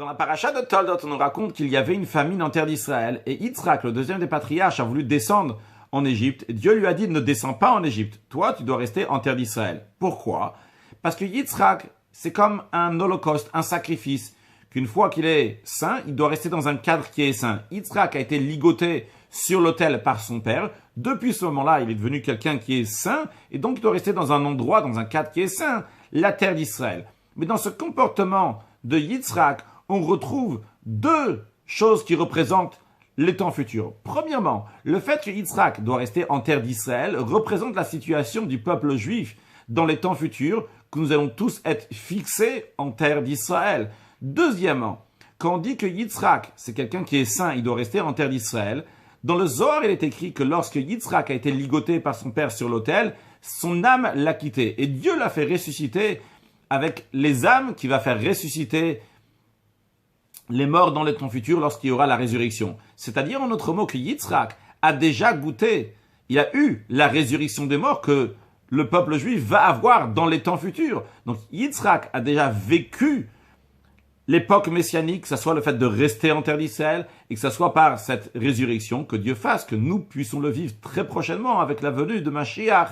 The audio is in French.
Dans la paracha de Toldot, on nous raconte qu'il y avait une famine en terre d'Israël et Yitzhak, le deuxième des patriarches, a voulu descendre en Égypte. Dieu lui a dit, ne descends pas en Égypte. Toi, tu dois rester en terre d'Israël. Pourquoi? Parce que Yitzhak, c'est comme un holocauste, un sacrifice. Qu'une fois qu'il est saint, il doit rester dans un cadre qui est saint. Yitzhak a été ligoté sur l'autel par son père. Depuis ce moment-là, il est devenu quelqu'un qui est saint et donc il doit rester dans un endroit, dans un cadre qui est saint, la terre d'Israël. Mais dans ce comportement de Yitzhak, on retrouve deux choses qui représentent les temps futurs. Premièrement, le fait que Yitzhak doit rester en terre d'Israël représente la situation du peuple juif dans les temps futurs, que nous allons tous être fixés en terre d'Israël. Deuxièmement, quand on dit que Yitzhak, c'est quelqu'un qui est saint, il doit rester en terre d'Israël, dans le Zohar, il est écrit que lorsque Yitzhak a été ligoté par son père sur l'autel, son âme l'a quitté. Et Dieu l'a fait ressusciter avec les âmes qui va faire ressusciter les morts dans les temps futurs lorsqu'il y aura la résurrection. C'est-à-dire, en d'autres mots, que Yitzhak a déjà goûté, il a eu la résurrection des morts que le peuple juif va avoir dans les temps futurs. Donc, Yitzhak a déjà vécu l'époque messianique, que ce soit le fait de rester en terre d'Israël et que ce soit par cette résurrection, que Dieu fasse que nous puissions le vivre très prochainement avec la venue de Mashiach.